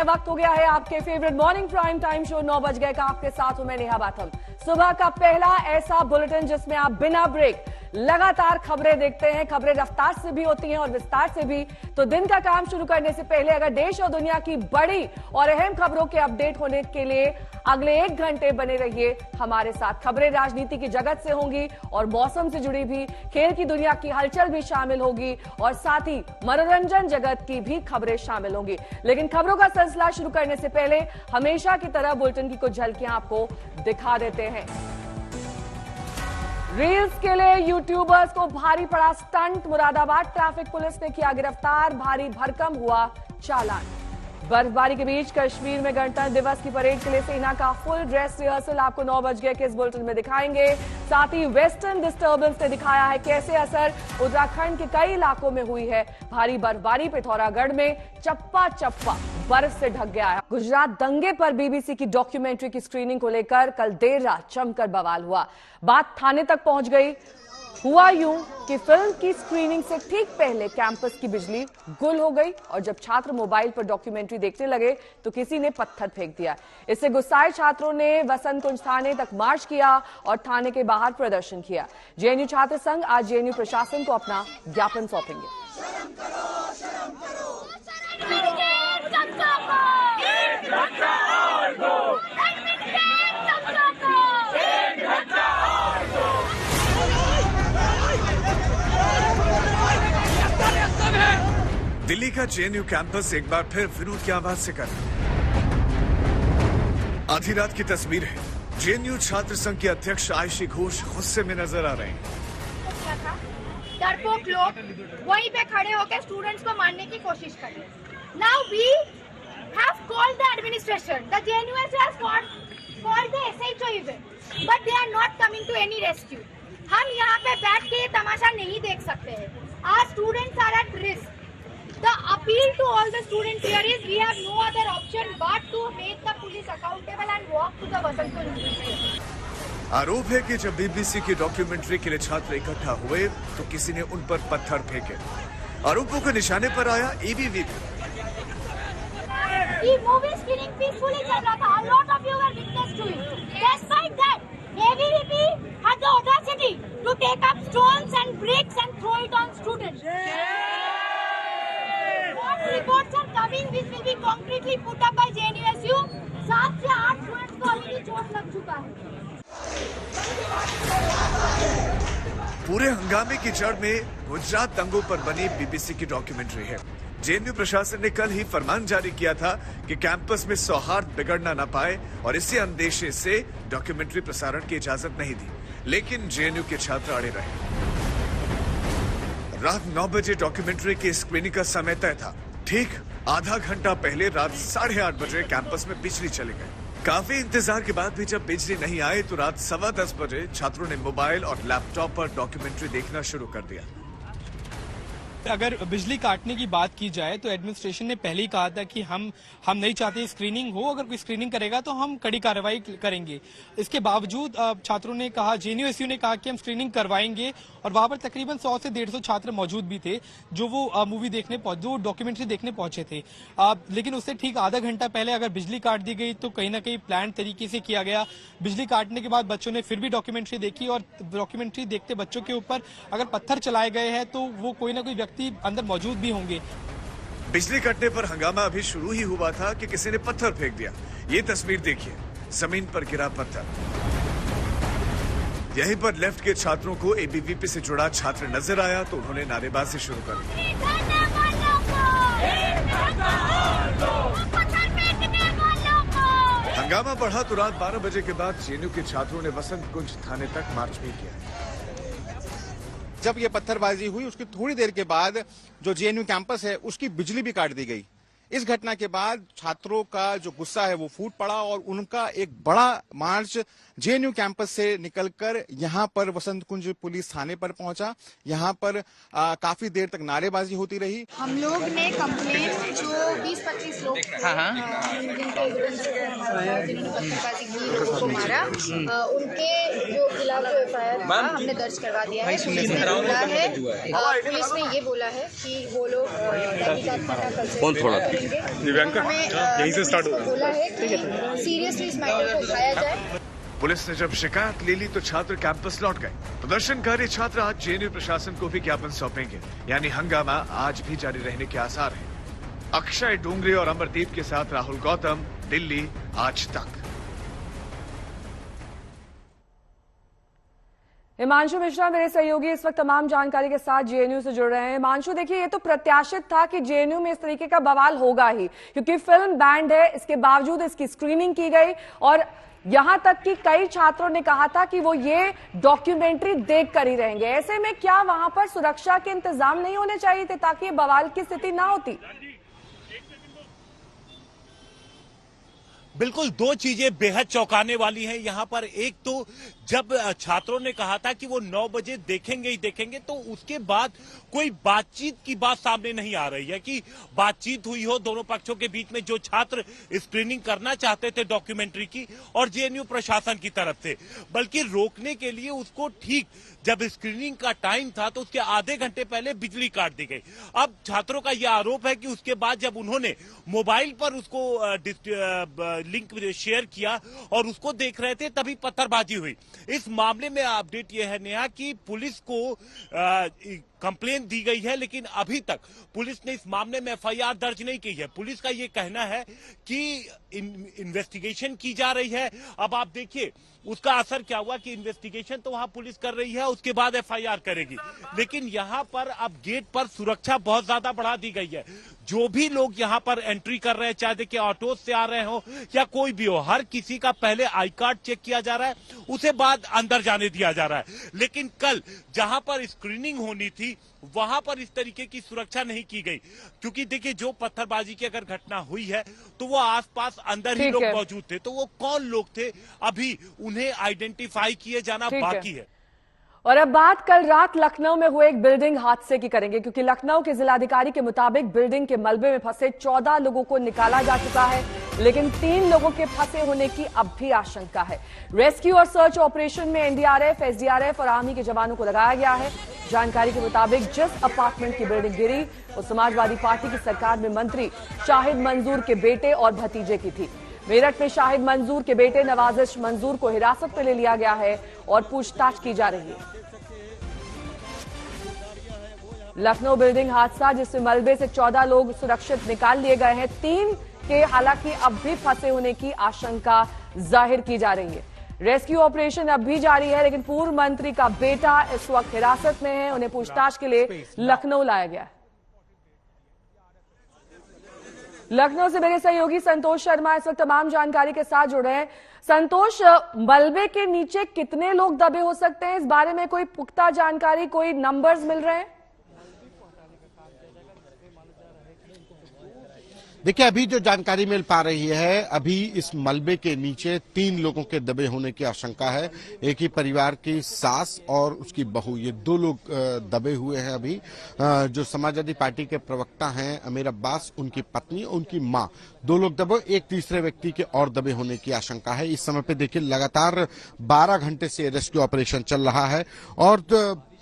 वक्त हो गया है आपके favourite morning prime time show 9 बज गए का। आपके साथ हूं मैं नेहा बाथम। सुबह का पहला ऐसा बुलेटिन जिसमें आप बिना ब्रेक लगातार खबरें देखते हैं। खबरें रफ्तार से भी होती हैं और विस्तार से भी। तो दिन का काम शुरू करने से पहले अगर देश और दुनिया की बड़ी और अहम खबरों के अपडेट होने के लिए अगले 1 घंटे बने रहिए हमारे साथ। खबरें राजनीति की जगत से होंगी और मौसम से जुड़ी भी, खेल की दुनिया की हलचल भी शामिल होगी और साथ ही मनोरंजन जगत की भी खबरें शामिल होंगी। लेकिन खबरों का सिलसिला शुरू करने से पहले हमेशा की तरह बुलेटिन की कुछ झलकियां आपको दिखा देते हैं। रील्स के लिए यूट्यूबर्स को भारी पड़ा स्टंट। मुरादाबाद ट्रैफिक पुलिस ने किया गिरफ्तार, भारी भरकम हुआ चालान। बर्फबारी के बीच कश्मीर में गणतंत्र दिवस की परेड के लिए सेना का फुल ड्रेस रिहर्सल आपको 9 बज गए के इस बुलेटिन में दिखाएंगे। साथ ही वेस्टर्न डिस्टर्बेंस ने दिखाया है कैसे असर उत्तराखंड के कई इलाकों में हुई है। भारी बर्फबारी पिथौरागढ़ में चप्पा चप्पा बर्फ से ढक गया है। गुजरात दंगे पर बीबीसी की डॉक्यूमेंट्री की स्क्रीनिंग को लेकर कल देर रात जमकर बवाल हुआ। बात थाने तक पहुंच गई। हुआ यूं कि फिल्म की स्क्रीनिंग से ठीक पहले कैंपस की बिजली गुल हो गई और जब छात्र मोबाइल पर डॉक्यूमेंट्री देखने लगे तो किसी ने पत्थर फेंक दिया। इससे गुस्साए छात्रों ने वसंत कुंज थाने तक मार्च किया और थाने के बाहर प्रदर्शन किया। जेएनयू छात्र संघ आज जेएनयू प्रशासन को अपना ज्ञापन सौंपेंगे। दिल्ली का जेएनयू कैंपस एक बार फिर विरोध की आवाज से कर आधी रात की तस्वीर है। जेएनयू छात्र संघ के अध्यक्ष आयशी घोष गुस्से में नजर आ रहे हैं। डरपोक लोग वहीं पे खड़े होकर स्टूडेंट्स को मारने की कोशिश कर रहे हैं। Now we have called the administration, the JNU has called the SHO even, but they are not coming to any rescue. हम यहाँ पे बैठ के ये तमाशा नहीं देख सकते हैं। Our students are at risk. The appeal to all the students here is we have no other option but to make the police accountable and walk to the Vasant Kunj. आरोप है कि जब बीबीसी की documentary के लिए छात्र इकट्ठा हुए तो किसी ने उन पर पत्थर फेंके। आरोपों के निशाने पर आया ABVP. The movie screening peacefully चल रहा था. A lot of you were witness to it. Despite that, ABVP had the audacity to take up stones and bricks and throw it on students. Reports are coming which will be concretely put up by JNUSU. 7 से 8 students को अभी भी चोट लग चुका है। पूरे हंगामे की जड़ में गुजरात दंगों पर बनी बीबीसी की डॉक्यूमेंट्री है। जेएनयू प्रशासन ने कल ही फरमान जारी किया था कि कैंपस में सौहार्द बिगड़ना न पाए और इसी अंदेशे से डॉक्यूमेंट्री प्रसारण की इजाजत नहीं दी। लेकिन जेएनयू के छात्र अड़े रहे। रात 9 बजे डॉक्यूमेंट्री की स्क्रीनिंग का समय तय था। ठीक आधा घंटा पहले रात 8:30 बजे कैंपस में बिजली चली गई। काफी इंतजार के बाद भी जब बिजली नहीं आई तो रात 10:15 बजे छात्रों ने मोबाइल और लैपटॉप पर डॉक्यूमेंट्री देखना शुरू कर दिया। अगर बिजली काटने की बात की जाए तो एडमिनिस्ट्रेशन ने पहले ही कहा था कि हम नहीं चाहते स्क्रीनिंग हो। अगर कोई स्क्रीनिंग करेगा तो हम कड़ी कार्रवाई करेंगे। इसके बावजूद छात्रों ने कहा, जेएनयूएसयू ने कहा कि हम स्क्रीनिंग करवाएंगे और वहां पर तकरीबन 100 से 150 छात्र मौजूद भी थे जो वो मूवी देखने जो डॉक्यूमेंट्री देखने पहुंचे थे। लेकिन उससे ठीक आधा घंटा पहले अगर बिजली काट दी गई तो कहीं ना कहीं प्लान तरीके से किया गया। बिजली काटने के बाद बच्चों ने फिर भी डॉक्यूमेंट्री देखी और डॉक्यूमेंट्री देखते बच्चों के ऊपर अगर पत्थर चलाए गए हैं तो वो कोई ना कोई व्यक्ति अंदर मौजूद भी होंगे। बिजली कटने पर हंगामा अभी शुरू ही हुआ था कि किसी ने पत्थर फेंक दिया। ये तस्वीर देखिए, जमीन पर गिरा पत्थर। यहीं पर लेफ्ट के छात्रों को एबीवीपी से जुड़ा छात्र नजर आया तो उन्होंने नारेबाजी शुरू कर दी। हंगामा बढ़ा तो रात 12 बजे के बाद जेएनयू के छात्रों ने वसंत कुंज थाने तक मार्च भी किया। जब ये पत्थरबाजी हुई उसकी थोड़ी देर के बाद जो जेएनयू कैंपस है उसकी बिजली भी काट दी गई। इस घटना के बाद छात्रों का जो गुस्सा है वो फूट पड़ा और उनका एक बड़ा मार्च जेएनयू कैंपस से निकलकर यहाँ पर वसंत कुंज पुलिस थाने पर पहुंचा। यहाँ पर काफी देर तक नारेबाजी होती रही। हम लोग ने कंप्लेन जो 20-25 लोग जिन्होंने पत्थरबाजी की, लोगों को मारा, उनके जो खिलाफ जो एफआईआर था हमने दर्ज करवा दिया है। पुलिस ने ये बोला है कि वो लोग करेंगे। दिव्यांका, यहीं से स्टार्ट होगा। बोला है कि सीरियसली इस मैटर को उठाया जाए। पुलिस ने जब शिकायत ले ली तो छात्र कैंपस लौट गए। प्रदर्शनकारी छात्र आज जेएनयू प्रशासन को भी ज्ञापन सौंपेंगे, यानी हंगामा आज भी जारी रहने के आसार हैं। अक्षय डोंगरे और अमरदीप के साथ राहुल गौतम, दिल्ली आज तक। हिमांशु मिश्रा मेरे सहयोगी इस वक्त तमाम जानकारी के साथ जेएनयू से जुड़ रहे हैं। हिमांशु, देखिए, ये तो प्रत्याशित था कि जेएनयू में इस तरीके का बवाल होगा ही, क्योंकि फिल्म बैंड है, इसके बावजूद इसकी स्क्रीनिंग की गई और यहां तक कि कई छात्रों ने कहा था कि वो ये डॉक्यूमेंट्री देख कर ही रहेंगे। ऐसे में क्या वहां पर सुरक्षा के इंतजाम नहीं होने चाहिए थे ताकि ये बवाल की स्थिति ना होती? बिल्कुल, दो चीजें बेहद चौंकाने वाली हैं यहाँ पर। एक तो जब छात्रों ने कहा था कि वो 9 बजे देखेंगे ही देखेंगे, तो उसके बाद कोई बातचीत की बात सामने नहीं आ रही है कि बातचीत हुई हो दोनों पक्षों के बीच में, जो छात्र स्क्रीनिंग करना चाहते थे डॉक्यूमेंट्री की और जेएनयू प्रशासन की तरफ से, बल्कि रोकने के लिए उसको ठीक जब स्क्रीनिंग का टाइम था तो उसके आधे घंटे पहले बिजली काट दी गई। अब छात्रों का यह आरोप है कि उसके बाद जब उन्होंने मोबाइल पर उसको लिंक शेयर किया और उसको देख रहे थे तभी पत्थरबाजी हुई। इस मामले में अपडेट यह है नेहा कि पुलिस को कंप्लेन दी गई है, लेकिन अभी तक पुलिस ने इस मामले में एफआईआर दर्ज नहीं की है। पुलिस का यह कहना है कि इन्वेस्टिगेशन की जा रही है। अब आप देखिए उसका असर क्या हुआ कि इन्वेस्टिगेशन तो वहां पुलिस कर रही है, उसके बाद एफआईआर करेगी, लेकिन यहां पर अब गेट पर सुरक्षा बहुत ज्यादा बढ़ा दी गई है। जो भी लोग यहां पर एंट्री कर रहे हैं, चाहे देखिए ऑटो से आ रहे हो या कोई भी हो, हर किसी का पहले आई कार्ड चेक किया जा रहा है, उसे बाद अंदर जाने दिया जा रहा है। लेकिन कल जहां पर स्क्रीनिंग होनी थी वहां पर इस तरीके की सुरक्षा नहीं की गई, क्योंकि देखिए जो पत्थरबाजी की अगर घटना हुई है तो वो आसपास अंदर ही लोग मौजूद थे, तो वो कौन लोग थे अभी उन्हें आइडेंटिफाई किए जाना बाकी है। और अब बात कल रात लखनऊ में हुए एक बिल्डिंग हादसे की करेंगे, क्योंकि लखनऊ के जिलाधिकारी के मुताबिक बिल्डिंग के मलबे में फंसे 14 लोगों को निकाला जा चुका है, लेकिन 3 लोगों के फंसे होने की अब भी आशंका है। रेस्क्यू और सर्च ऑपरेशन में एनडीआरएफ, एसडीआरएफ और आर्मी के जवानों को लगाया गया है। जानकारी के मुताबिक जिस अपार्टमेंट की बिल्डिंग गिरी वो समाजवादी पार्टी की सरकार में मंत्री शाहिद मंजूर के बेटे और भतीजे की थी। मेरठ में शाहिद मंजूर के बेटे नवाजिश मंजूर को हिरासत में ले लिया गया है और पूछताछ की जा रही है। लखनऊ बिल्डिंग हादसा जिसमें मलबे से 14 लोग सुरक्षित निकाल लिए गए हैं, 3 के हालांकि अब भी फंसे होने की आशंका जाहिर की जा रही है। रेस्क्यू ऑपरेशन अब भी जारी है, लेकिन पूर्व मंत्री का बेटा इस वक्त हिरासत में है, उन्हें पूछताछ के लिए लखनऊ लाया गया है। लखनऊ से मेरे सहयोगी संतोष शर्मा इस वक्त तमाम जानकारी के साथ जुड़े हैं। संतोष, मलबे के नीचे कितने लोग दबे हो सकते हैं, इस बारे में कोई पुख्ता जानकारी, कोई नंबर्स मिल रहे हैं? देखिए, अभी जो जानकारी मिल पा रही है, अभी इस मलबे के नीचे 3 लोगों के दबे होने की आशंका है। एक ही परिवार की सास और उसकी बहू, ये 2 लोग दबे हुए हैं। अभी जो समाजवादी पार्टी के प्रवक्ता हैं अमीर अब्बास, उनकी पत्नी, उनकी माँ, 2 लोग दबे, एक तीसरे व्यक्ति के और दबे होने की आशंका है। इस समय पे देखिए लगातार 12 घंटे से रेस्क्यू ऑपरेशन चल रहा है और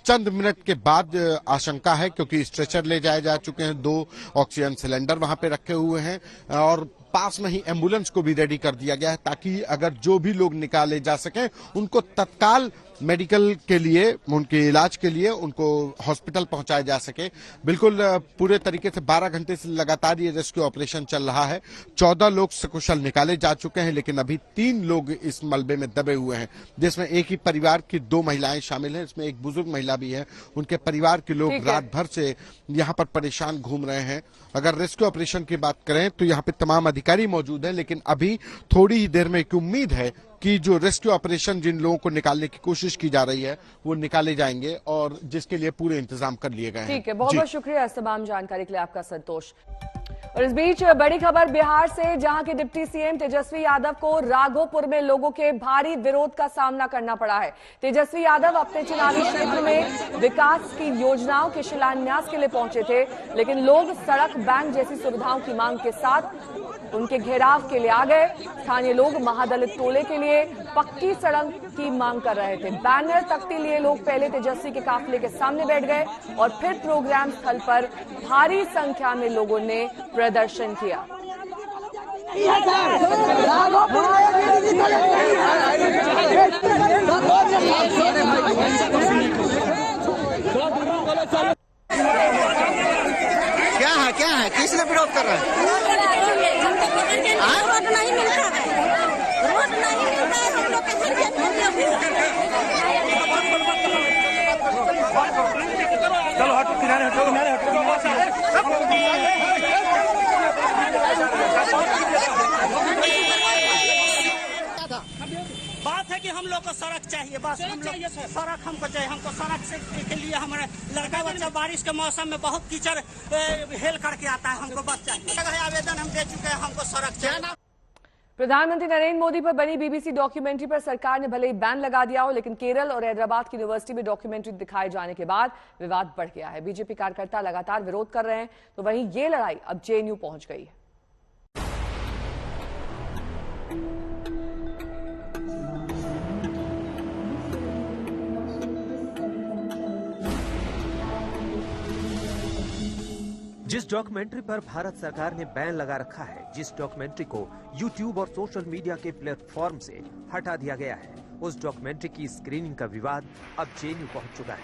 चंद मिनट के बाद आशंका है, क्योंकि स्ट्रेचर ले जाए जा चुके हैं, 2 ऑक्सीजन सिलेंडर वहां पे रखे हुए हैं और पास में ही एम्बुलेंस को भी रेडी कर दिया गया है, ताकि अगर जो भी लोग निकाले जा सकें उनको तत्काल मेडिकल के लिए, उनके इलाज के लिए उनको हॉस्पिटल पहुंचाया जा सके। बिल्कुल पूरे तरीके से 12 घंटे से लगातार ये रेस्क्यू ऑपरेशन चल रहा है। 14 लोग सकुशल निकाले जा चुके हैं, लेकिन अभी 3 लोग इस मलबे में दबे हुए हैं, जिसमें एक ही परिवार की 2 महिलाएं शामिल हैं। इसमें एक बुजुर्ग महिला भी है। उनके परिवार के लोग रात भर से यहाँ पर परेशान घूम रहे हैं। अगर रेस्क्यू ऑपरेशन की बात करें तो यहाँ पे तमाम अधिकारी मौजूद हैं, लेकिन अभी थोड़ी ही देर में एक उम्मीद है कि जो रेस्क्यू ऑपरेशन जिन लोगों को निकालने की कोशिश की जा रही है वो निकाले जाएंगे, और जिसके लिए पूरे इंतजाम कर लिए गए हैं। ठीक है, बहुत बहुत शुक्रिया इस तमाम जानकारी के लिए आपका संतोष। और इस बीच बड़ी खबर बिहार से, जहां के डिप्टी सीएम तेजस्वी यादव को राघोपुर में लोगों के भारी विरोध का सामना करना पड़ा है। तेजस्वी यादव अपने चुनावी क्षेत्र में विकास की योजनाओं के शिलान्यास के लिए पहुंचे थे, लेकिन लोग सड़क, बैंक जैसी सुविधाओं की मांग के साथ उनके घेराव के लिए आ गए। स्थानीय लोग महादलित टोले के लिए पक्की सड़क की मांग कर रहे थे। बैनर तख्ती लिए लोग पहले तेजस्वी के काफिले के सामने बैठ गए और फिर प्रोग्राम स्थल पर भारी संख्या में लोगों ने प्रदर्शन किया। क्या है किसने विरोध कर रहा है? रोड नहीं मिलता है, रोड नहीं मिलता है, हम लोग के चलो हटो, किनारे हटो, किनारे हटो। बात है कि हम लोग को सड़क चाहिए, बस हम लोग सड़क हमको चाहिए। हमको सड़क से के लिए हमारे लड़का बच्चा बारिश के मौसम में बहुत कीचड़ हेल करके आता है, हमको बस चाहिए। आवेदन हम दे चुके हैं, हमको सड़क चाहिए। प्रधानमंत्री नरेंद्र मोदी पर बनी बीबीसी डॉक्यूमेंट्री पर सरकार ने भले ही बैन लगा दिया हो, लेकिन केरल और हैदराबाद की यूनिवर्सिटी में डॉक्यूमेंट्री दिखाए जाने के बाद विवाद बढ़ गया है। बीजेपी कार्यकर्ता लगातार विरोध कर रहे हैं, तो वहीं ये लड़ाई अब जेएनयू पहुंच गई है। जिस डॉक्यूमेंट्री पर भारत सरकार ने बैन लगा रखा है, जिस डॉक्यूमेंट्री को यूट्यूब और सोशल मीडिया के प्लेटफॉर्म से हटा दिया गया है, उस डॉक्यूमेंट्री की स्क्रीनिंग का विवाद अब जेएनयू पहुंच चुका है।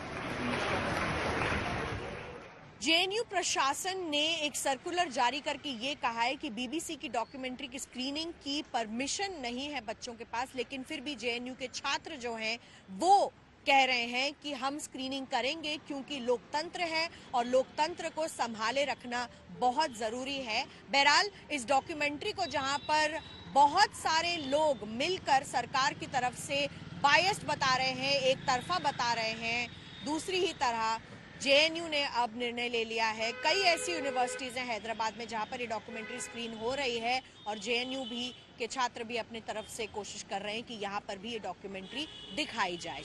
जेएनयू प्रशासन ने एक सर्कुलर जारी करके ये कहा है कि बीबीसी की डॉक्यूमेंट्री की स्क्रीनिंग की परमिशन नहीं है बच्चों के पास, लेकिन फिर भी जेएनयू के छात्र जो हैं वो कह रहे हैं कि हम स्क्रीनिंग करेंगे क्योंकि लोकतंत्र है और लोकतंत्र को संभाले रखना बहुत जरूरी है। बहरहाल इस डॉक्यूमेंट्री को जहां पर बहुत सारे लोग मिलकर सरकार की तरफ से बायस्ड बता रहे हैं, एक तरफा बता रहे हैं, दूसरी ही तरह जेएनयू ने अब निर्णय ले लिया है। कई ऐसी यूनिवर्सिटीज हैं हैदराबाद में जहां पर ये डॉक्यूमेंट्री स्क्रीन हो रही है और जेएनयू भी के छात्र भी अपनी तरफ से कोशिश कर रहे हैं कि यहाँ पर भी ये डॉक्यूमेंट्री दिखाई जाए।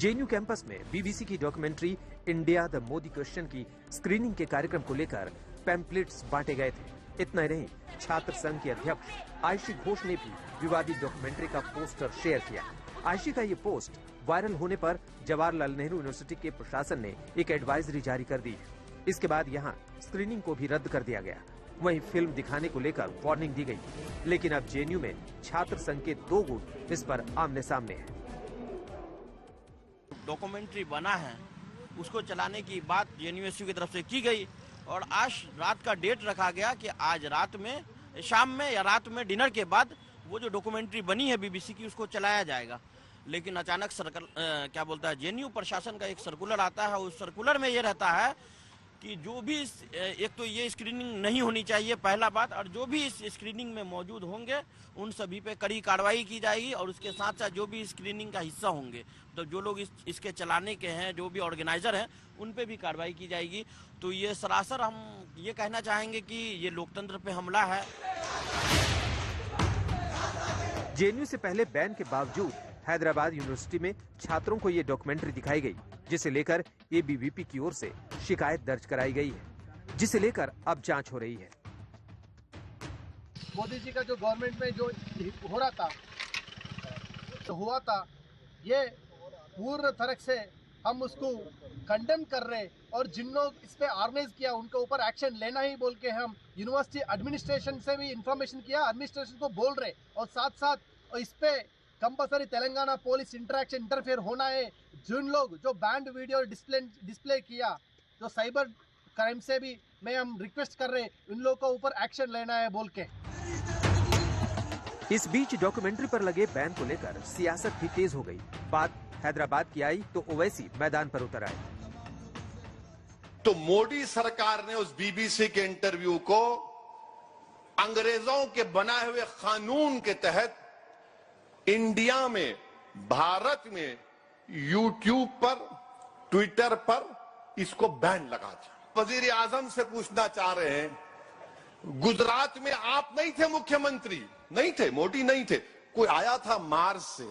जेएनयू कैंपस में बीबीसी की documentary India the Modi question की स्क्रीनिंग के कार्यक्रम को लेकर पैम्पलेट्स बांटे गए थे। इतना ही नहीं, छात्र संघ की अध्यक्ष आयशी घोष ने भी विवादित डॉक्यूमेंट्री का पोस्टर शेयर किया। आयशी का ये पोस्ट वायरल होने पर जवाहरलाल नेहरू यूनिवर्सिटी के प्रशासन ने एक एडवाइजरी जारी कर दी। इसके बाद यहाँ स्क्रीनिंग को भी रद्द कर दिया गया। वहीं फिल्म दिखाने को लेकर वार्निंग दी गई, लेकिन अब जेएनयू में छात्र संघ के 2 गुट इस पर आमने सामने हैं। डॉक्यूमेंट्री बना है उसको चलाने की बात जेएनयू की तरफ से की गई और आज रात का डेट रखा गया कि आज रात में, शाम में या रात में डिनर के बाद वो जो डॉक्यूमेंट्री बनी है बीबीसी की उसको चलाया जाएगा। लेकिन अचानक जेएनयू प्रशासन का एक सर्कुलर आता है। उस सर्कुलर में ये रहता है कि जो भी एक तो ये स्क्रीनिंग नहीं होनी चाहिए, पहला बात, और जो भी इस स्क्रीनिंग में मौजूद होंगे उन सभी पे कड़ी कार्रवाई की जाएगी और उसके साथ साथ जो भी स्क्रीनिंग का हिस्सा होंगे, तो जो लोग इसके चलाने के हैं, जो भी ऑर्गेनाइजर हैं, उन पे भी कार्रवाई की जाएगी। तो ये सरासर हम ये कहना चाहेंगे कि ये लोकतंत्र पे हमला है। जेएनयू से पहले बैन के बावजूद हैदराबाद यूनिवर्सिटी में छात्रों को ये डॉक्यूमेंट्री दिखाई गई, जिसे लेकर एबीवीपी की ओर से शिकायत दर्ज कराई गई है, जिसे लेकर अब जांच हो रही है। मोदी जी का जो गवर्नमेंट में जो हो रहा था, जो हुआ था, ये पूर्ण तरह से हम उसको कंडेम कर रहे और जिन लोग इस पे ऑर्गेनाइज किया उनके ऊपर एक्शन लेना ही बोल के हम यूनिवर्सिटी एडमिनिस्ट्रेशन से भी इंफॉर्मेशन किया, एडमिनिस्ट्रेशन को बोल रहे और साथ साथ इस पे कंपल्सरी तेलंगाना पुलिस इंटरफेयर होना है। जिन लोग जो बैंड वीडियो डिस्प्ले किया, जो साइबर क्राइम से भी मैं हम रिक्वेस्ट कर रहे इन लोगों को ऊपर एक्शन लेना है बोल के। इस बीच डॉक्यूमेंट्री पर लगे बैन को लेकर सियासत भी तेज हो गई। बात हैदराबाद की आई तो ओवैसी मैदान पर उतर आए। तो मोदी सरकार ने उस बीबीसी के इंटरव्यू को अंग्रेजों के बनाए हुए कानून के तहत इंडिया में, भारत में, यूट्यूब पर, ट्विटर पर इसको बैन लगा दिया। वजीर आजम से पूछना चाह रहे हैं, गुजरात में आप नहीं थे मुख्यमंत्री, नहीं थे, मोदी नहीं थे, कोई आया था मार्स से,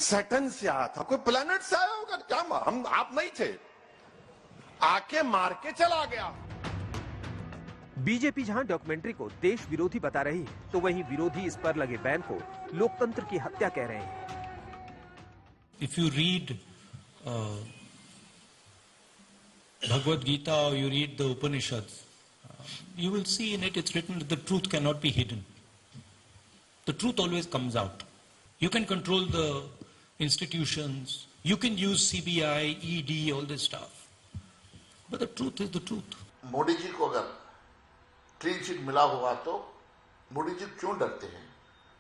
सैटर्न से आया था, कोई प्लेनेट से आया होगा क्या? आप नहीं थे, आके मार के चला गया। बीजेपी जहां डॉक्यूमेंट्री को देश विरोधी बता रही है, तो वहीं विरोधी इस पर लगे बैन को लोकतंत्र की हत्या कह रहे हैं। If you read Bhagavad Gita or you read the Upanishads, you will see in it it's written that the truth cannot be hidden. The truth always comes out. You can control the institutions, you can use CBI, ED, all this stuff. But the truth is the truth. Modi ji को अगर clean chit मिला हुआ तो मोदी जी क्यों डरते हैं?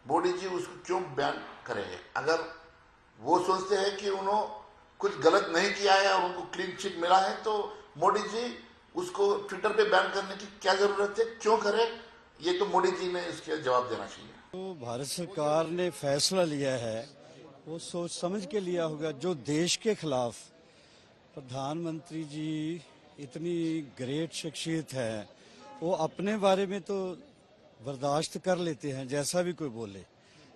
मोदी जी उसको क्यों बैन करेंगे? अगर वो सोचते हैं कि उन्होंने कुछ गलत नहीं किया है और उनको क्लीन चिट मिला है तो मोदी जी उसको ट्विटर पे बैन करने की क्या जरूरत है? क्यों करे? ये तो मोदी जी ने इसके जवाब देना चाहिए। तो भारत सरकार ने फैसला लिया है, वो सोच समझ के लिया होगा। जो देश के खिलाफ प्रधानमंत्री जी इतनी ग्रेट शख्सियत है, वो अपने बारे में तो बर्दाश्त कर लेते हैं, जैसा भी कोई बोले,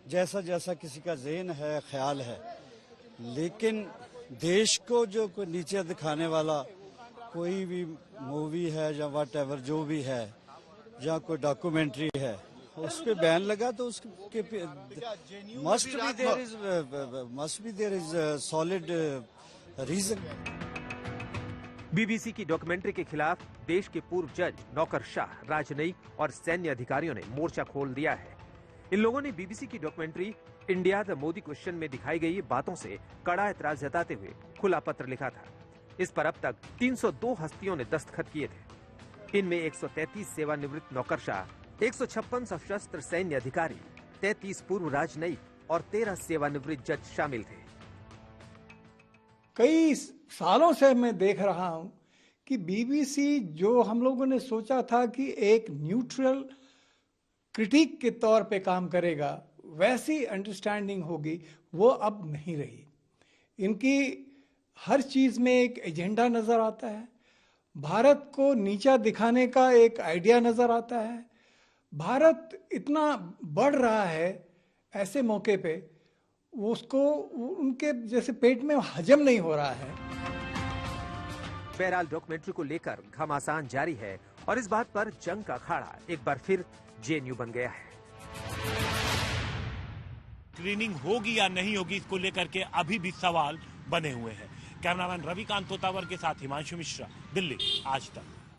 जैसा जैसा किसी का ज़हन है, ख्याल है, लेकिन देश को जो कोई नीचे दिखाने वाला कोई भी मूवी है या व्हाटएवर जो भी है, या कोई डॉक्यूमेंट्री है, उस पे बैन लगा तो उसके must be there is solid reason. BBC की डॉक्यूमेंट्री के खिलाफ देश के पूर्व जज, नौकरशाह, राजनयिक और सैन्य अधिकारियों ने मोर्चा खोल दिया है। इन लोगों ने बीबीसी की documentary India the Modi question में दिखाई गई बातों से कड़ा एतराज जताते हुए खुला पत्र लिखा था। इस पर अब तक 302 हस्तियों ने दस्तखत किए थे। इनमें 133 सेवानिवृत्त नौकरशाह, 156 सशस्त्र सैन्य अधिकारी, 33 पूर्व राजनयिक और 13 सेवानिवृत्त जज शामिल थे। कई सालों से मैं देख रहा हूं कि बीबीसी, जो हम लोगों ने सोचा था कि एक न्यूट्रल क्रिटिक के तौर पे काम करेगा, वैसी अंडरस्टैंडिंग होगी, वो अब नहीं रही। इनकी हर चीज में एक एजेंडा नजर आता है, भारत को नीचा दिखाने का एक आइडिया नजर आता है। भारत इतना बढ़ रहा है, ऐसे मौके पे उसको उनके जैसे पेट में हजम नहीं हो रहा है। बहरहाल डॉक्यूमेंट्री को लेकर घमासान जारी है और इस बात पर जंग का अखाड़ा एक बार फिर जेएनयू बन गया है। स्क्रीनिंग होगी या नहीं होगी, इसको लेकर के अभी भी सवाल बने हुए हैं। कैमरामैन रविकांत तोतावर के साथ हिमांशु मिश्रा, दिल्ली, आज तक।